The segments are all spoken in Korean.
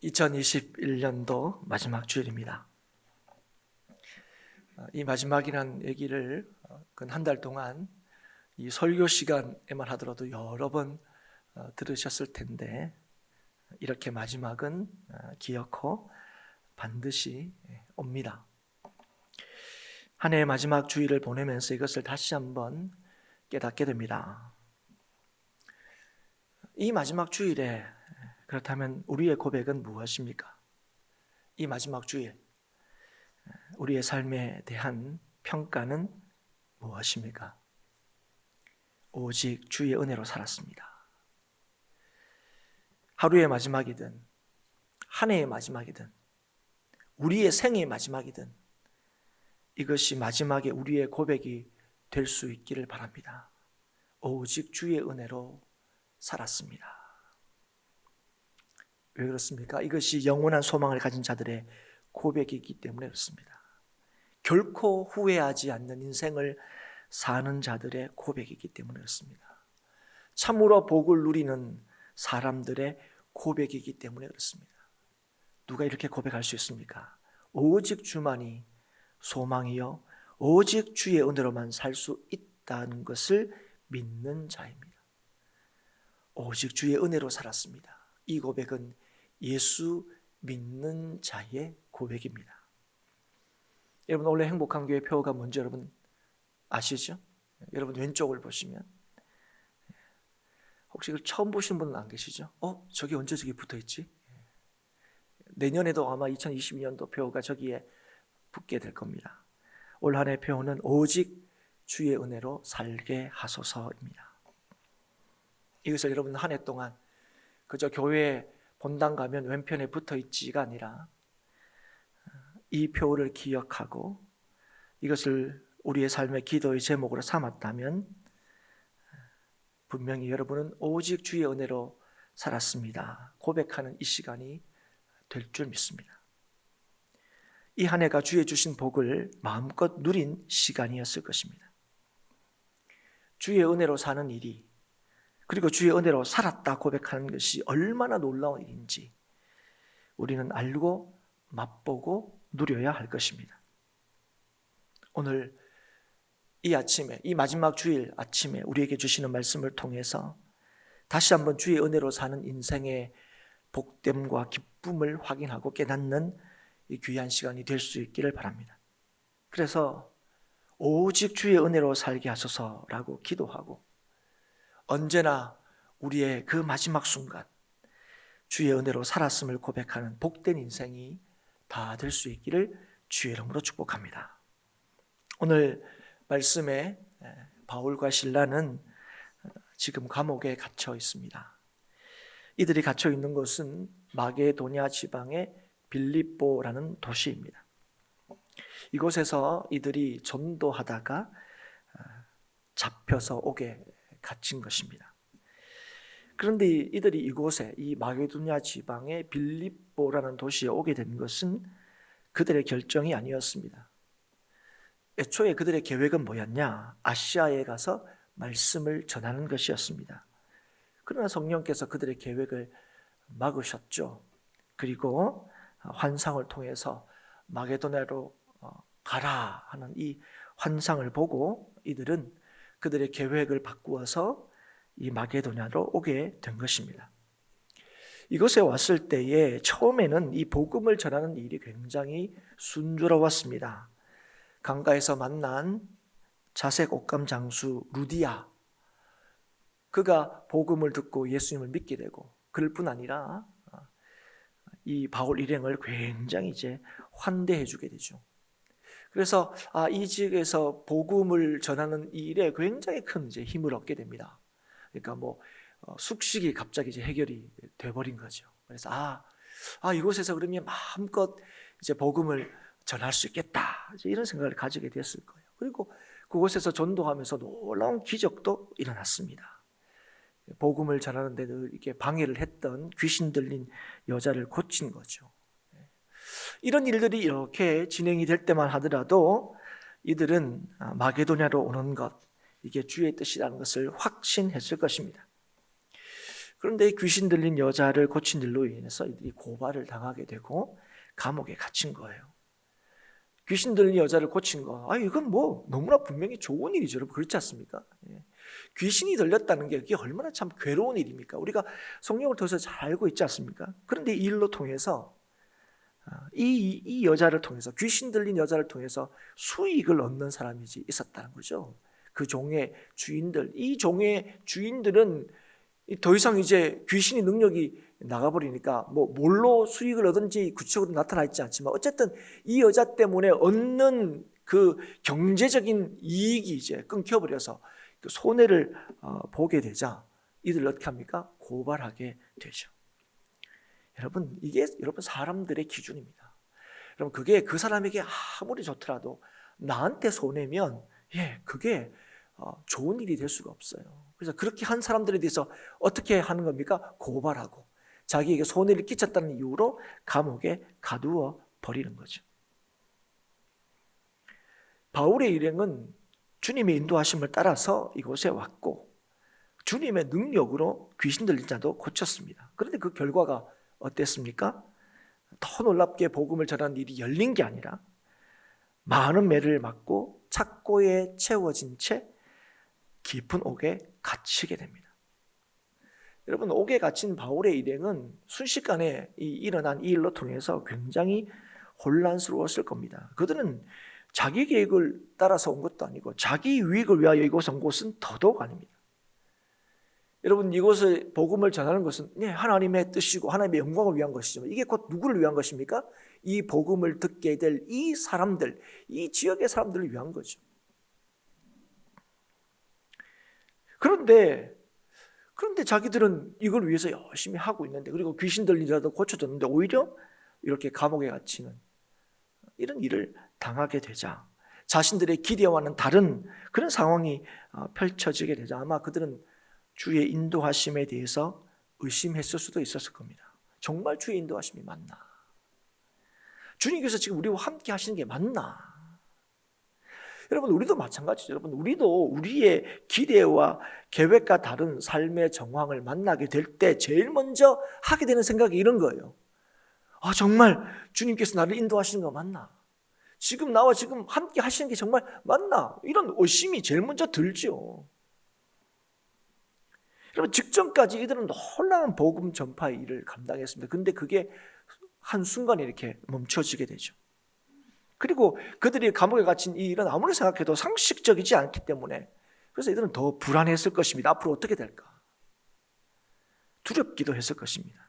2021년도 마지막 주일입니다. 이 마지막이라는 얘기를 근 한 달 동안 이 설교 시간에만 하더라도 여러 번 들으셨을 텐데, 이렇게 마지막은 기어코 반드시 옵니다. 한 해의 마지막 주일을 보내면서 이것을 다시 한번 깨닫게 됩니다. 이 마지막 주일에 그렇다면 우리의 고백은 무엇입니까? 이 마지막 주일 우리의 삶에 대한 평가는 무엇입니까? 오직 주의 은혜로 살았습니다. 하루의 마지막이든 한 해의 마지막이든 우리의 생의 마지막이든 이것이 마지막에 우리의 고백이 될 수 있기를 바랍니다. 오직 주의 은혜로 살았습니다. 왜 그렇습니까? 이것이 영원한 소망을 가진 자들의 고백이기 때문에 그렇습니다. 결코 후회하지 않는 인생을 사는 자들의 고백이기 때문에 그렇습니다. 참으로 복을 누리는 사람들의 고백이기 때문에 그렇습니다. 누가 이렇게 고백할 수 있습니까? 오직 주만이 소망이요 오직 주의 은혜로만 살 수 있다는 것을 믿는 자입니다. 오직 주의 은혜로 살았습니다. 이 고백은 예수 믿는 자의 고백입니다. 여러분, 원래 행복한 교회 표가 뭔지 여러분 아시죠? 여러분 왼쪽을 보시면 혹시 처음 보신 분은 안 계시죠? 저기 언제 저기 붙어있지? 내년에도 아마 2022년도 표가 저기에 붙게 될 겁니다. 올 한 해 표는 오직 주의 은혜로 살게 하소서입니다. 이것을 여러분 한 해 동안 그저 교회 본당 가면 왼편에 붙어있지가 아니라 이 표를 기억하고 이것을 우리의 삶의 기도의 제목으로 삼았다면 분명히 여러분은 오직 주의 은혜로 살았습니다 고백하는 이 시간이 될 줄 믿습니다. 이 한 해가 주의 주신 복을 마음껏 누린 시간이었을 것입니다. 주의 은혜로 사는 일이, 그리고 주의 은혜로 살았다 고백하는 것이 얼마나 놀라운 일인지 우리는 알고 맛보고 누려야 할 것입니다. 오늘 이 아침에, 이 마지막 주일 아침에 우리에게 주시는 말씀을 통해서 다시 한번 주의 은혜로 사는 인생의 복됨과 기쁨을 확인하고 깨닫는 이 귀한 시간이 될 수 있기를 바랍니다. 그래서 오직 주의 은혜로 살게 하소서라고 기도하고 언제나 우리의 그 마지막 순간 주의 은혜로 살았음을 고백하는 복된 인생이 다 될 수 있기를 주의 이름으로 축복합니다. 오늘 말씀에 바울과 실라는 지금 감옥에 갇혀 있습니다. 이들이 갇혀 있는 곳은 마게도냐 지방의 빌립보라는 도시입니다. 이곳에서 이들이 전도하다가 잡혀서 옥에 갇힌 것입니다. 그런데 이들이 이곳에, 이 마게도냐 지방의 빌립보라는 도시에 오게 된 것은 그들의 결정이 아니었습니다. 애초에 그들의 계획은 뭐였냐? 아시아에 가서 말씀을 전하는 것이었습니다. 그러나 성령께서 그들의 계획을 막으셨죠. 그리고 환상을 통해서 마게도냐로 가라 하는 이 환상을 보고 이들은 그들의 계획을 바꾸어서 이 마게도냐로 오게 된 것입니다. 이곳에 왔을 때에 처음에는 이 복음을 전하는 일이 굉장히 순조로웠습니다. 강가에서 만난 자색 옷감 장수 루디아, 그가 복음을 듣고 예수님을 믿게 되고 그럴 뿐 아니라 이 바울 일행을 굉장히 이제 환대해 주게 되죠. 그래서 이 지역에서 복음을 전하는 일에 굉장히 큰 이제 힘을 얻게 됩니다. 그러니까 숙식이 갑자기 이제 해결이 돼 버린 거죠. 그래서 이곳에서 그러면 마음껏 이제 복음을 전할 수 있겠다, 이제 이런 생각을 가지게 됐을 거예요. 그리고 그곳에서 전도하면서 놀라운 기적도 일어났습니다. 복음을 전하는데 이렇게 방해를 했던 귀신 들린 여자를 고친 거죠. 이런 일들이 이렇게 진행이 될 때만 하더라도 이들은 마게도냐로 오는 것, 이게 주의 뜻이라는 것을 확신했을 것입니다. 그런데 귀신 들린 여자를 고친 일로 인해서 이들이 고발을 당하게 되고 감옥에 갇힌 거예요. 귀신 들린 여자를 고친 거, 이건 뭐 너무나 분명히 좋은 일이죠. 여러분 그렇지 않습니까? 귀신이 들렸다는 게 그게 얼마나 참 괴로운 일입니까? 우리가 성경을 통해서 잘 알고 있지 않습니까? 그런데 이 일로 통해서 이 여자를 통해서, 귀신 들린 여자를 통해서 수익을 얻는 사람이 있었다는 거죠. 그 종의 주인들, 이 종의 주인들은 더 이상 이제 귀신의 능력이 나가버리니까 뭘로 수익을 얻은지 구체적으로 나타나 있지 않지만 어쨌든 이 여자 때문에 얻는 그 경제적인 이익이 이제 끊겨버려서 그 손해를 보게 되자 이들 어떻게 합니까? 고발하게 되죠. 여러분, 이게 여러분 사람들의 기준입니다. 여러분, 그게 그 사람에게 아무리 좋더라도 나한테 손해면 그게 좋은 일이 될 수가 없어요. 그래서 그렇게 한 사람들에 대해서 어떻게 하는 겁니까? 고발하고 자기에게 손해를 끼쳤다는 이유로 감옥에 가두어 버리는 거죠. 바울의 일행은 주님의 인도하심을 따라서 이곳에 왔고 주님의 능력으로 귀신 들린 자도 고쳤습니다. 그런데 그 결과가 어땠습니까? 더 놀랍게 복음을 전하는 일이 열린 게 아니라 많은 매를 맞고 착고에 채워진 채 깊은 옥에 갇히게 됩니다. 여러분, 옥에 갇힌 바울의 일행은 순식간에 일어난 이 일로 통해서 굉장히 혼란스러웠을 겁니다. 그들은 자기 계획을 따라서 온 것도 아니고 자기 유익을 위하여 이곳에 온 곳은 더더욱 아닙니다. 여러분, 이곳에 복음을 전하는 것은 하나님의 뜻이고 하나님의 영광을 위한 것이지만 이게 곧 누구를 위한 것입니까? 이 복음을 듣게 될 이 사람들, 이 지역의 사람들을 위한 거죠. 그런데 자기들은 이걸 위해서 열심히 하고 있는데, 그리고 귀신 들린 자도 고쳐졌는데 오히려 이렇게 감옥에 갇히는 이런 일을 당하게 되자 자신들의 기대와는 다른 그런 상황이 펼쳐지게 되자 아마 그들은 주의 인도하심에 대해서 의심했을 수도 있었을 겁니다. 정말 주의 인도하심이 맞나? 주님께서 지금 우리와 함께 하시는 게 맞나? 여러분, 우리도 마찬가지죠. 여러분, 우리도 우리의 기대와 계획과 다른 삶의 정황을 만나게 될 때 제일 먼저 하게 되는 생각이 이런 거예요. 정말 주님께서 나를 인도하시는 거 맞나? 지금 나와 지금 함께 하시는 게 정말 맞나? 이런 의심이 제일 먼저 들죠. 여러분, 직전까지 이들은 놀라운 복음 전파의 일을 감당했습니다. 근데 그게 한순간에 이렇게 멈춰지게 되죠. 그리고 그들이 감옥에 갇힌 이 일은 아무리 생각해도 상식적이지 않기 때문에 그래서 이들은 더 불안했을 것입니다. 앞으로 어떻게 될까? 두렵기도 했을 것입니다.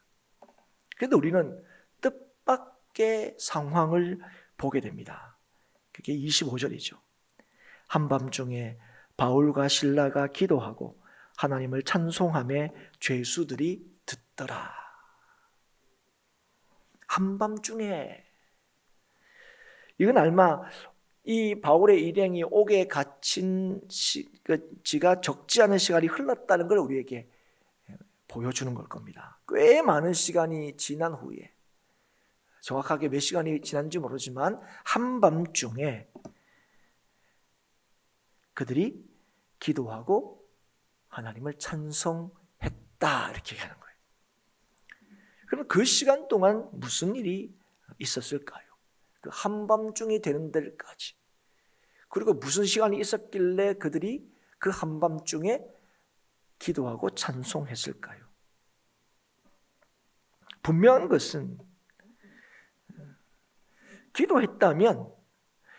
그런데 우리는 뜻밖의 상황을 보게 됩니다. 그게 25절이죠. 한밤중에 바울과 실라가 기도하고 하나님을 찬송하며 죄수들이 듣더라. 한밤중에, 이건 아마 이 바울의 일행이 옥에 갇힌 지가 적지 않은 시간이 흘렀다는 걸 우리에게 보여주는 걸 겁니다. 꽤 많은 시간이 지난 후에, 정확하게 몇 시간이 지난지 모르지만 한밤중에 그들이 기도하고 하나님을 찬송했다, 이렇게 하는 거예요. 그럼 그 시간 동안 무슨 일이 있었을까요? 그 한밤중이 되는 데까지, 그리고 무슨 시간이 있었길래 그들이 그 한밤중에 기도하고 찬송했을까요? 분명한 것은 기도했다면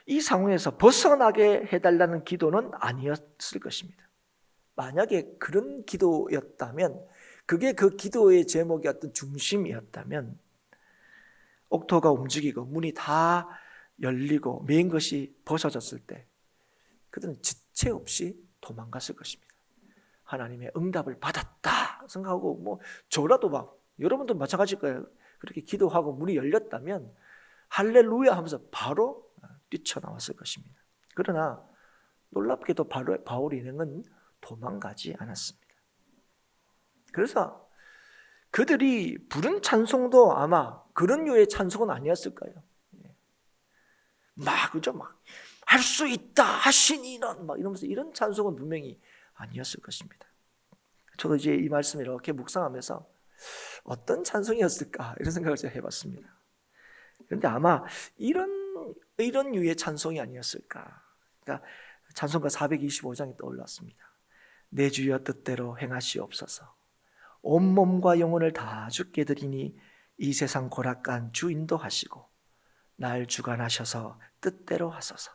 이 상황에서 벗어나게 해달라는 기도는 아니었을 것입니다. 만약에 그런 기도였다면, 그게 그 기도의 제목이었던 중심이었다면 옥토가 움직이고 문이 다 열리고 메인 것이 벗어졌을 때 그들은 지체 없이 도망갔을 것입니다. 하나님의 응답을 받았다 생각하고 저라도 여러분도 마찬가지일 거예요. 그렇게 기도하고 문이 열렸다면 할렐루야 하면서 바로 뛰쳐나왔을 것입니다. 그러나 놀랍게도 바울 일행은 도망가지 않았습니다. 그래서 그들이 부른 찬송도 아마 그런 류의 찬송은 아니었을 거예요. 그죠? 할 수 있다 하시니는 이러면서 이런 찬송은 분명히 아니었을 것입니다. 저도 이제 이 말씀을 이렇게 묵상하면서 어떤 찬송이었을까 이런 생각을 제가 해봤습니다. 그런데 아마 이런 류의 찬송이 아니었을까. 그러니까 찬송가 425장이 떠올랐습니다. 내 주여 뜻대로 행하시옵소서. 온몸과 영혼을 다 주께 드리니 이 세상 고락간 주 인도하시고 날 주관하셔서 뜻대로 하소서.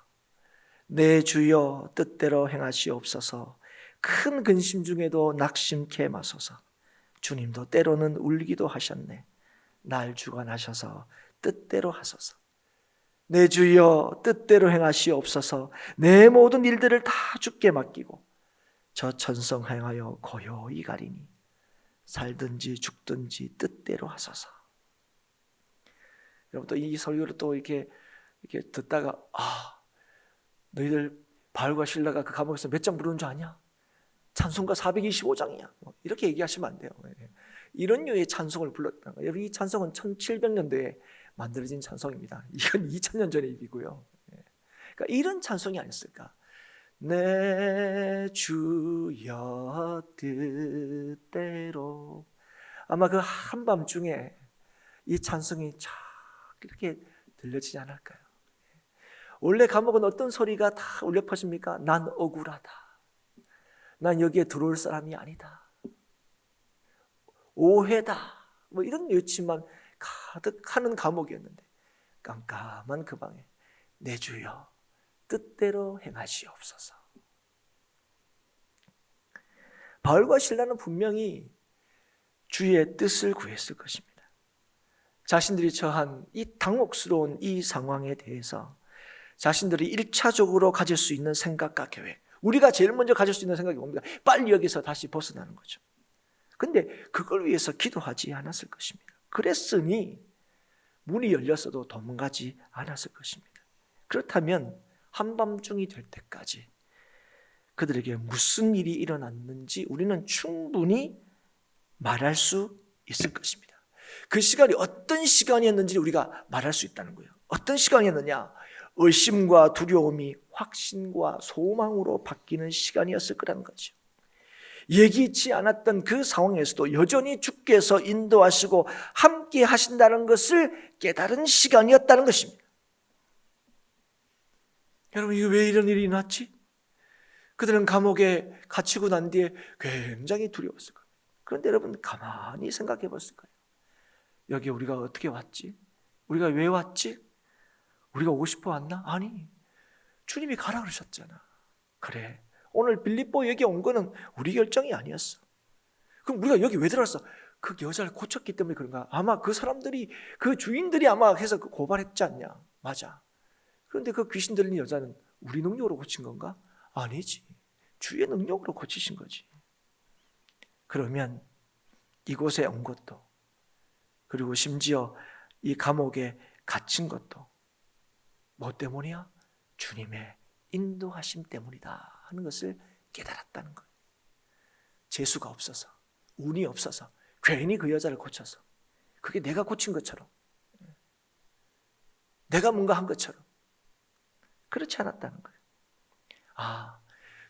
내 주여 뜻대로 행하시옵소서. 큰 근심 중에도 낙심케 마소서. 주님도 때로는 울기도 하셨네. 날 주관하셔서 뜻대로 하소서. 내 주여 뜻대로 행하시옵소서. 내 모든 일들을 다 주께 맡기고 저 천성 행하여 고요히 가리니 살든지 죽든지 뜻대로 하소서. 여러분 또 이 설교를 또 이렇게 듣다가 너희들 바울과 실라가 그 감옥에서 몇 장 부르는 줄 아냐? 찬송가 425장이야. 이렇게 얘기하시면 안 돼요. 이런 류의 찬송을 불렀다는 거예요. 여러분 이 찬송은 1700년대에 만들어진 찬송입니다. 이건 2000년 전의 일이고요. 그러니까 이런 찬송이 아니었을까? 내 주여 뜻대로. 아마 그 한밤중에 이 찬송이 쫙 이렇게 들려지지 않을까요? 원래 감옥은 어떤 소리가 다 울려 퍼집니까? 난 억울하다. 난 여기에 들어올 사람이 아니다. 오해다. 뭐 이런 외침만 가득하는 감옥이었는데 깜깜한 그 방에 내 주여 뜻대로 행하시옵소서. 바울과 실라는 분명히 주의 뜻을 구했을 것입니다. 자신들이 처한 이 당혹스러운 이 상황에 대해서 자신들이 1차적으로 가질 수 있는 생각과 계획, 우리가 제일 먼저 가질 수 있는 생각이 뭡니까? 빨리 여기서 다시 벗어나는 거죠. 근데 그걸 위해서 기도하지 않았을 것입니다. 그랬으니 문이 열렸어도 도망가지 않았을 것입니다. 그렇다면 한밤중이 될 때까지 그들에게 무슨 일이 일어났는지 우리는 충분히 말할 수 있을 것입니다. 그 시간이 어떤 시간이었는지 우리가 말할 수 있다는 거예요. 어떤 시간이었느냐? 의심과 두려움이 확신과 소망으로 바뀌는 시간이었을 거라는 거죠. 예기치 않았던 그 상황에서도 여전히 주께서 인도하시고 함께 하신다는 것을 깨달은 시간이었다는 것입니다. 여러분, 이게 왜 이런 일이 났지? 그들은 감옥에 갇히고 난 뒤에 굉장히 두려웠을 거예요. 그런데 여러분 가만히 생각해 봤을 거예요. 여기 우리가 어떻게 왔지? 우리가 왜 왔지? 우리가 오고 싶어 왔나? 아니, 주님이 가라 그러셨잖아. 그래, 오늘 빌립보 여기 온 거는 우리 결정이 아니었어. 그럼 우리가 여기 왜 들어왔어? 그 여자를 고쳤기 때문에 그런가? 아마 그 사람들이, 그 주인들이 아마 해서 고발했지 않냐? 맞아. 그런데 그 귀신 들린 여자는 우리 능력으로 고친 건가? 아니지. 주의 능력으로 고치신 거지. 그러면 이곳에 온 것도, 그리고 심지어 이 감옥에 갇힌 것도 뭐 때문이야? 주님의 인도하심 때문이다 하는 것을 깨달았다는 거예요. 재수가 없어서, 운이 없어서 괜히 그 여자를 고쳐서, 그게 내가 고친 것처럼, 내가 뭔가 한 것처럼 그렇지 않았다는 거예요.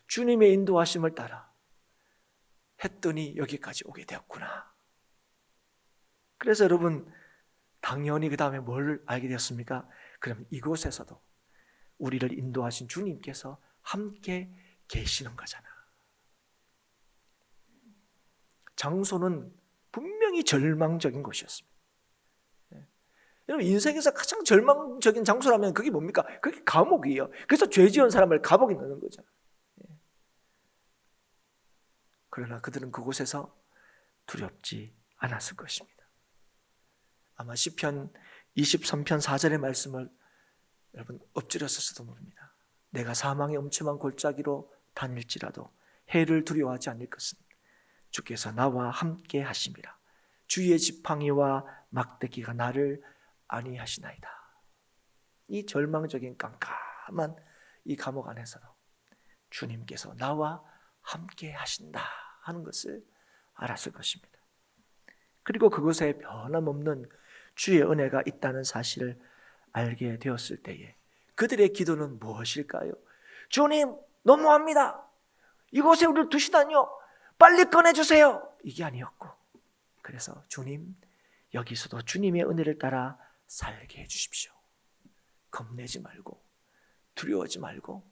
주님의 인도하심을 따라 했더니 여기까지 오게 되었구나. 그래서 여러분 당연히 그 다음에 뭘 알게 되었습니까? 그럼 이곳에서도 우리를 인도하신 주님께서 함께 계시는 거잖아. 장소는 분명히 절망적인 곳이었습니다. 여러분 인생에서 가장 절망적인 장소라면 그게 뭡니까? 그게 감옥이에요. 그래서 죄 지은 사람을 감옥에 넣는 거잖아요. 그러나 그들은 그곳에서 두렵지 않았을 것입니다. 아마 시편 23편 4절의 말씀을 여러분 엎드렸을지도 모릅니다. 내가 사망의 엄침한 골짜기로 다닐지라도 해를 두려워하지 않을 것은 주께서 나와 함께 하심이라. 주의 지팡이와 막대기가 나를 안위하시나이다. 이 절망적인 깜깜한 이 감옥 안에서도 주님께서 나와 함께 하신다 하는 것을 알았을 것입니다. 그리고 그곳에 변함없는 주의 은혜가 있다는 사실을 알게 되었을 때에 그들의 기도는 무엇일까요? 주님, 너무합니다. 이곳에 우리를 두시다니요. 빨리 꺼내주세요. 이게 아니었고, 그래서 주님, 여기서도 주님의 은혜를 따라 살게 해주십시오. 겁내지 말고 두려워하지 말고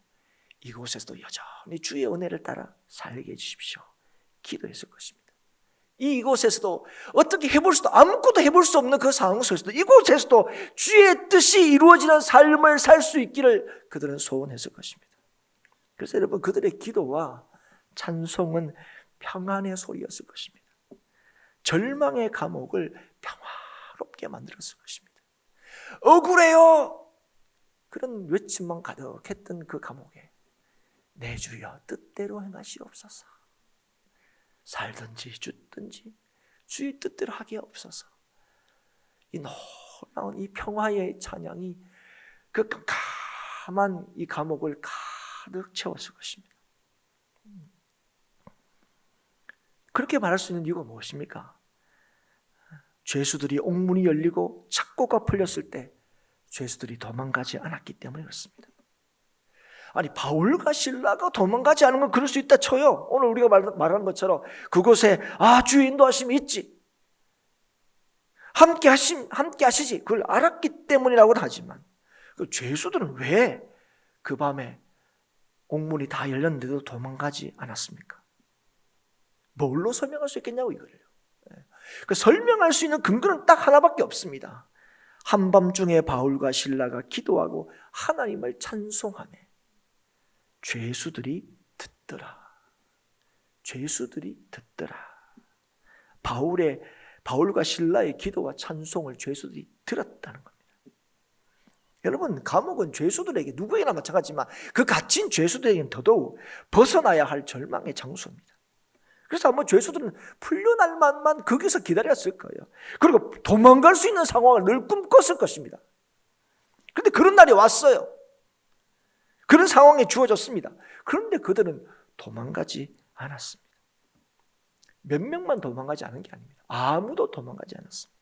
이곳에서도 여전히 주의 은혜를 따라 살게 해주십시오. 기도했을 것입니다. 이곳에서도 어떻게 해볼 수도, 아무것도 해볼 수 없는 그 상황 속에서도 이곳에서도 주의 뜻이 이루어지는 삶을 살 수 있기를 그들은 소원했을 것입니다. 그래서 여러분, 그들의 기도와 찬송은 평안의 소리였을 것입니다. 절망의 감옥을 평화롭게 만들었을 것입니다. 억울해요, 그런 외침만 가득했던 그 감옥에 내 주여 뜻대로 행하시옵소서. 살든지 죽든지 주의 뜻대로 하게 없어서. 이 놀라운 이 평화의 찬양이 그 깜깜한 이 감옥을 가득 채웠을 것입니다. 그렇게 말할 수 있는 이유가 무엇입니까? 죄수들이 옥문이 열리고 착고가 풀렸을 때 죄수들이 도망가지 않았기 때문에 그렇습니다. 아니, 바울과 실라가 도망가지 않은 건 그럴 수 있다 쳐요. 오늘 우리가 말한 것처럼 그곳에 주의 인도하심이 있지, 함께 하시지, 그걸 알았기 때문이라고는 하지만 그 죄수들은 왜 그 밤에 옥문이 다 열렸는데도 도망가지 않았습니까? 뭘로 설명할 수 있겠냐고 이거예요. 그 설명할 수 있는 근거는 딱 하나밖에 없습니다. 한밤중에 바울과 실라가 기도하고 하나님을 찬송하며 죄수들이 듣더라. 죄수들이 듣더라. 바울과 실라의 기도와 찬송을 죄수들이 들었다는 겁니다. 여러분, 감옥은 죄수들에게, 누구에게나 마찬가지지만 그 갇힌 죄수들에게는 더더욱 벗어나야 할 절망의 장소입니다. 그래서 아마 죄수들은 풀려날 만만 거기서 기다렸을 거예요. 그리고 도망갈 수 있는 상황을 늘 꿈꿨을 것입니다. 그런데 그런 날이 왔어요. 그런 상황이 주어졌습니다. 그런데 그들은 도망가지 않았습니다. 몇 명만 도망가지 않은 게 아닙니다. 아무도 도망가지 않았습니다.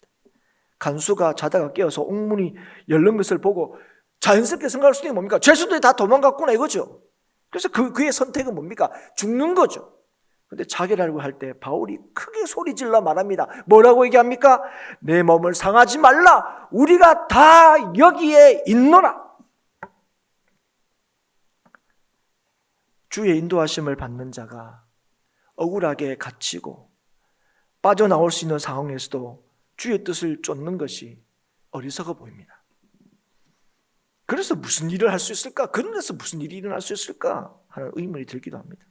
간수가 자다가 깨어서 옥문이 열린 것을 보고 자연스럽게 생각할 수 있는 게 뭡니까? 죄수들이 다 도망갔구나 이거죠. 그래서 그의 선택은 뭡니까? 죽는 거죠. 그런데 자결하려고 할 때 바울이 크게 소리질러 말합니다. 뭐라고 얘기합니까? 내 몸을 상하지 말라. 우리가 다 여기에 있노라. 주의 인도하심을 받는 자가 억울하게 갇히고 빠져나올 수 있는 상황에서도 주의 뜻을 쫓는 것이 어리석어 보입니다. 그래서 무슨 일을 할 수 있을까? 그런 데서 무슨 일이 일어날 수 있을까? 하는 의문이 들기도 합니다.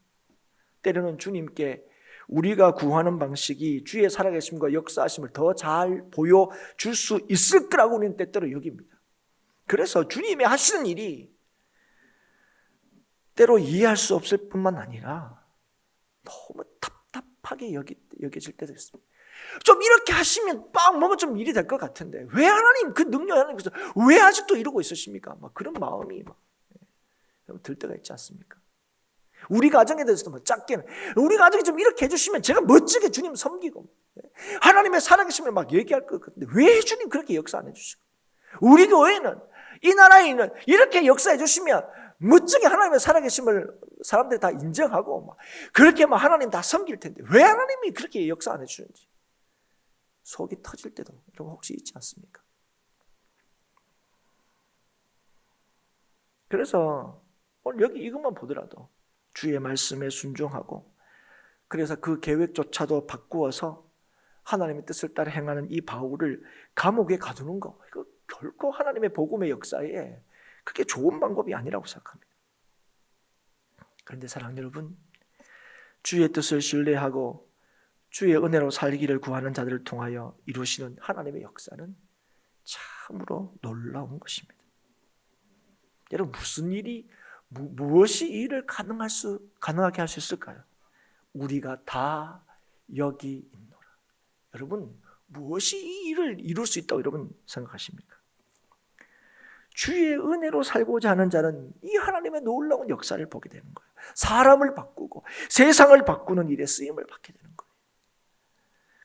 때로는 주님께 우리가 구하는 방식이 주의 살아계심과 역사하심을 더 잘 보여줄 수 있을 거라고 우리는 때때로 여깁니다. 그래서 주님이 하시는 일이 때로 이해할 수 없을 뿐만 아니라 너무 답답하게 여겨질 때도 있습니다. 좀 이렇게 하시면 뭔가 좀 일이 될 것 같은데 왜 하나님, 그 능력 하나님께서 왜 아직도 이러고 있으십니까? 그런 마음이 들 때가 있지 않습니까? 우리 가정에 대해서도 작게는 우리 가정이 좀 이렇게 해주시면 제가 멋지게 주님 섬기고 하나님의 살아계심을 얘기할 것 같은데 왜 주님 그렇게 역사 안 해주시고, 우리 교회는, 이 나라에 있는 이렇게 역사해 주시면 멋지게 하나님의 살아계심을 사람들이 다 인정하고 그렇게 하나님 다 섬길 텐데 왜 하나님이 그렇게 역사 안 해주는지 속이 터질 때도 여러분 혹시 있지 않습니까? 그래서 오늘 여기 이것만 보더라도 주의 말씀에 순종하고, 그래서 그 계획조차도 바꾸어서 하나님의 뜻을 따라 행하는 이 바울을 감옥에 가두는 거, 이거 결코 하나님의 복음의 역사에 그게 좋은 방법이 아니라고 생각합니다. 그런데 사랑하는 여러분, 주의 뜻을 신뢰하고 주의 은혜로 살기를 구하는 자들을 통하여 이루시는 하나님의 역사는 참으로 놀라운 것입니다. 여러분, 무슨 일이, 무엇이 이 일을 가능하게 할 수 있을까요? 우리가 다 여기 있노라. 여러분, 무엇이 이 일을 이룰 수 있다고 여러분 생각하십니까? 주의 은혜로 살고자 하는 자는 이 하나님의 놀라운 역사를 보게 되는 거예요. 사람을 바꾸고 세상을 바꾸는 일에 쓰임을 받게 되는 거예요.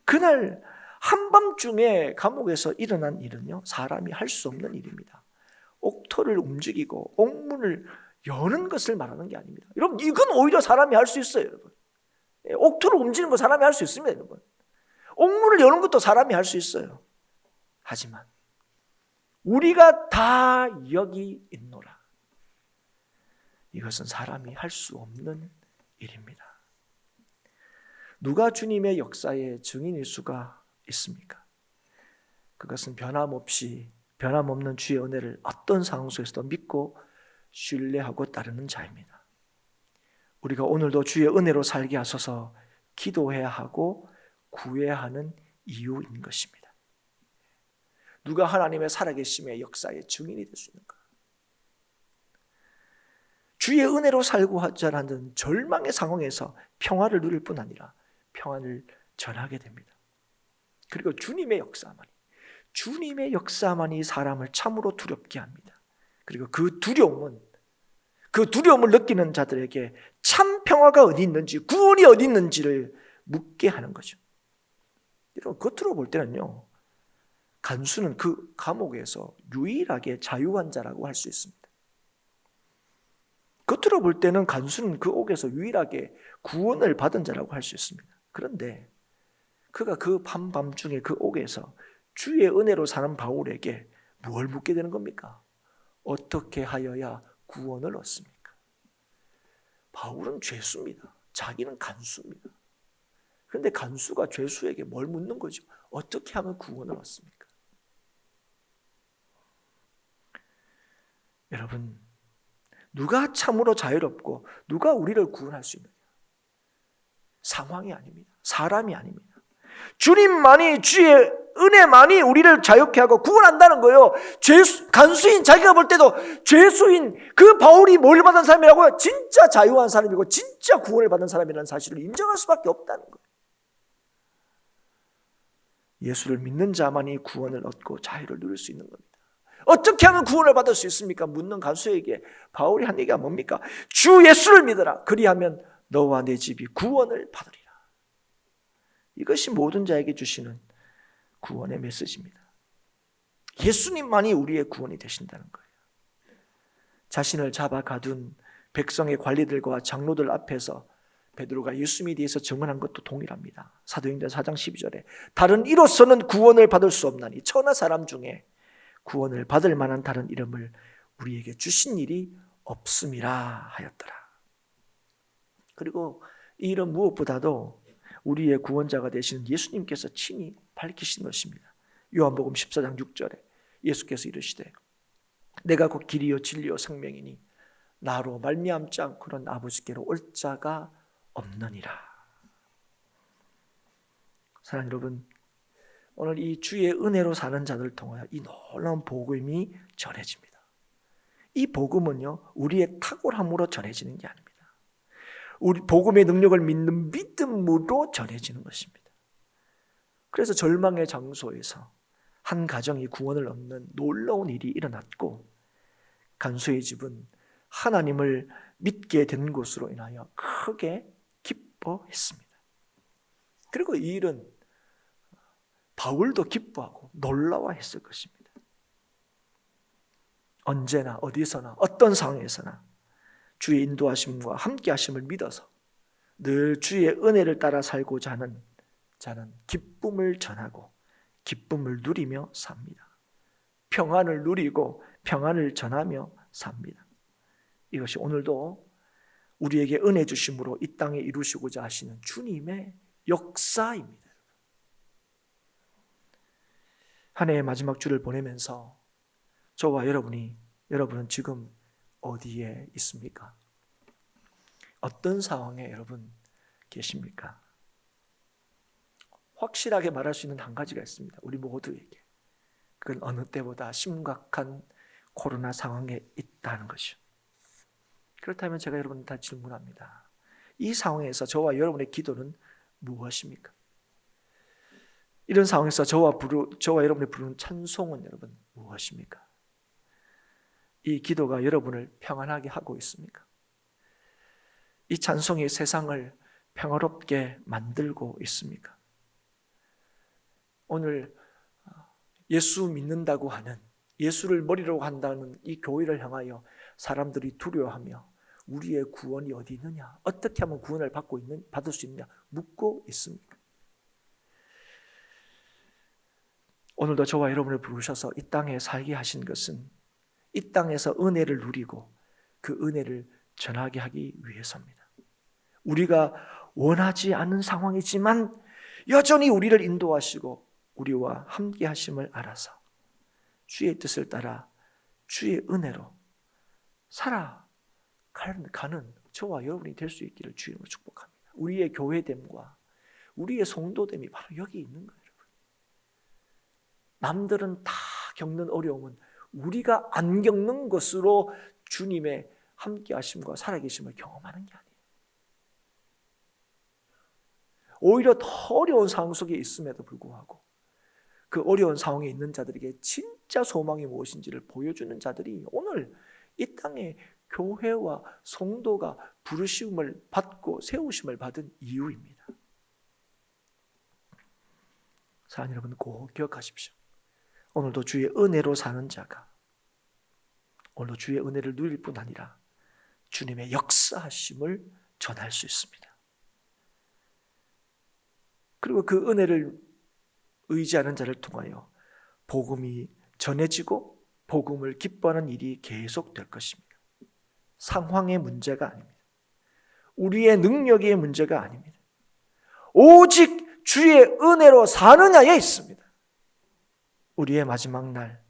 그날 한밤중에 감옥에서 일어난 일은요, 사람이 할 수 없는 일입니다. 옥토를 움직이고 옥문을 여는 것을 말하는 게 아닙니다. 여러분, 이건 오히려 사람이 할 수 있어요. 여러분, 옥토를 움직이는 거 사람이 할 수 있습니다, 여러분. 옥문을 여는 것도 사람이 할 수 있어요. 하지만 우리가 다 여기 있노라. 이것은 사람이 할 수 없는 일입니다. 누가 주님의 역사의 증인일 수가 있습니까? 그것은 변함없는 주의 은혜를 어떤 상황 속에서도 믿고 신뢰하고 따르는 자입니다. 우리가 오늘도 주의 은혜로 살게 하소서 기도해야 하고 구해야 하는 이유인 것입니다. 누가 하나님의 살아계심의 역사의 증인이 될 수 있는가? 주의 은혜로 살고 하자라는 절망의 상황에서 평화를 누릴 뿐 아니라 평안을 전하게 됩니다. 그리고 주님의 역사만이 사람을 참으로 두렵게 합니다. 그리고 그 두려움을 느끼는 자들에게 참 평화가 어디 있는지, 구원이 어디 있는지를 묻게 하는 거죠. 여러분, 겉으로 볼 때는요, 간수는 그 감옥에서 유일하게 자유한 자라고 할 수 있습니다. 겉으로 볼 때는 간수는 그 옥에서 유일하게 구원을 받은 자라고 할 수 있습니다. 그런데 그가 그 밤중에 그 옥에서 주의 은혜로 사는 바울에게 뭘 묻게 되는 겁니까? 어떻게 하여야 구원을 얻습니까? 바울은 죄수입니다. 자기는 간수입니다. 그런데 간수가 죄수에게 뭘 묻는 거죠? 어떻게 하면 구원을 얻습니까? 여러분, 누가 참으로 자유롭고 누가 우리를 구원할 수 있느냐? 상황이 아닙니다. 사람이 아닙니다. 주님만이, 주의 은혜만이 우리를 자유케 하고 구원한다는 거예요. 간수인 자기가 볼 때도 죄수인 그 바울이 뭘 받은 사람이라고요? 진짜 자유한 사람이고 진짜 구원을 받은 사람이라는 사실을 인정할 수밖에 없다는 거예요. 예수를 믿는 자만이 구원을 얻고 자유를 누릴 수 있는 겁니다. 어떻게 하면 구원을 받을 수 있습니까? 묻는 간수에게 바울이 한 얘기가 뭡니까? 주 예수를 믿어라. 그리하면 너와 내 집이 구원을 받으리라. 이것이 모든 자에게 주시는 구원의 메시지입니다. 예수님만이 우리의 구원이 되신다는 거예요. 자신을 잡아 가둔 백성의 관리들과 장로들 앞에서 베드로가 예수님에 대해서 증언한 것도 동일합니다. 사도행전 4장 12절에 다른 이로서는 구원을 받을 수 없나니 천하 사람 중에 구원을 받을 만한 다른 이름을 우리에게 주신 일이 없음이라 하였더라. 그리고 이 이름 무엇보다도 우리의 구원자가 되시는 예수님께서 친히 밝히신 것입니다. 요한복음 14장 6절에 예수께서 이르시되 내가 곧 길이요 진리요 생명이니 나로 말미암지 않고는 아버지께로 올 자가 없느니라. 사랑하는 여러분, 오늘 이 주의 은혜로 사는 자들을 통하여 이 놀라운 복음이 전해집니다. 이 복음은요, 우리의 탁월함으로 전해지는 게 아닙니다. 우리 복음의 능력을 믿는 믿음으로 전해지는 것입니다. 그래서 절망의 장소에서 한 가정이 구원을 얻는 놀라운 일이 일어났고 간수의 집은 하나님을 믿게 된 것으로 인하여 크게 기뻐했습니다. 그리고 이 일은 바울도 기뻐하고 놀라워했을 것입니다. 언제나 어디서나 어떤 상황에서나 주의 인도하심과 함께하심을 믿어서 늘 주의 은혜를 따라 살고자 하는 자는 기쁨을 전하고 기쁨을 누리며 삽니다. 평안을 누리고 평안을 전하며 삽니다. 이것이 오늘도 우리에게 은혜 주심으로 이 땅에 이루시고자 하시는 주님의 역사입니다. 한 해의 마지막 주를 보내면서 저와 여러분은 지금 어디에 있습니까? 어떤 상황에 여러분 계십니까? 확실하게 말할 수 있는 한 가지가 있습니다. 우리 모두에게. 그건 어느 때보다 심각한 코로나 상황에 있다는 것이죠. 그렇다면 제가 여러분한테 질문합니다. 이 상황에서 저와 여러분의 기도는 무엇입니까? 이런 상황에서 저와 여러분이 부르는 찬송은 여러분 무엇입니까? 이 기도가 여러분을 평안하게 하고 있습니까? 이 찬송이 세상을 평화롭게 만들고 있습니까? 오늘 예수 믿는다고 하는, 예수를 머리로 한다는 이 교회를 향하여 사람들이 두려워하며 우리의 구원이 어디 있느냐? 어떻게 하면 구원을 받을 수 있느냐? 묻고 있습니까? 오늘도 저와 여러분을 부르셔서 이 땅에 살게 하신 것은 이 땅에서 은혜를 누리고 그 은혜를 전하게 하기 위해서입니다. 우리가 원하지 않는 상황이지만 여전히 우리를 인도하시고 우리와 함께 하심을 알아서 주의 뜻을 따라 주의 은혜로 살아가는 저와 여러분이 될 수 있기를 주님으로 축복합니다. 우리의 교회됨과 우리의 성도됨이 바로 여기 있는 거예요. 남들은 다 겪는 어려움은 우리가 안 겪는 것으로 주님의 함께 하심과 살아계심을 경험하는 게 아니에요. 오히려 더 어려운 상황 속에 있음에도 불구하고 그 어려운 상황에 있는 자들에게 진짜 소망이 무엇인지를 보여주는 자들이 오늘 이 땅에 교회와 성도가 부르심을 받고 세우심을 받은 이유입니다. 사랑하는 여러분, 꼭 기억하십시오. 오늘도 주의 은혜로 사는 자가 오늘도 주의 은혜를 누릴 뿐 아니라 주님의 역사하심을 전할 수 있습니다. 그리고 그 은혜를 의지하는 자를 통하여 복음이 전해지고 복음을 기뻐하는 일이 계속될 것입니다. 상황의 문제가 아닙니다. 우리의 능력의 문제가 아닙니다. 오직 주의 은혜로 사느냐에 있습니다. 우리의 마지막 날,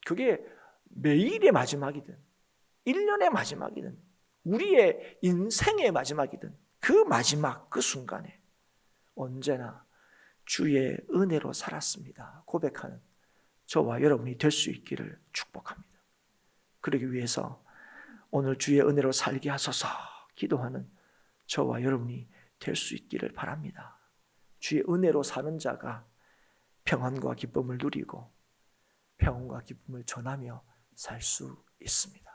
그게 매일의 마지막이든 1년의 마지막이든 우리의 인생의 마지막이든 그 마지막 그 순간에 언제나 주의 은혜로 살았습니다 고백하는 저와 여러분이 될 수 있기를 축복합니다. 그러기 위해서 오늘 주의 은혜로 살게 하소서 기도하는 저와 여러분이 될 수 있기를 바랍니다. 주의 은혜로 사는 자가 평안과 기쁨을 누리고 평안과 기쁨을 전하며 살 수 있습니다.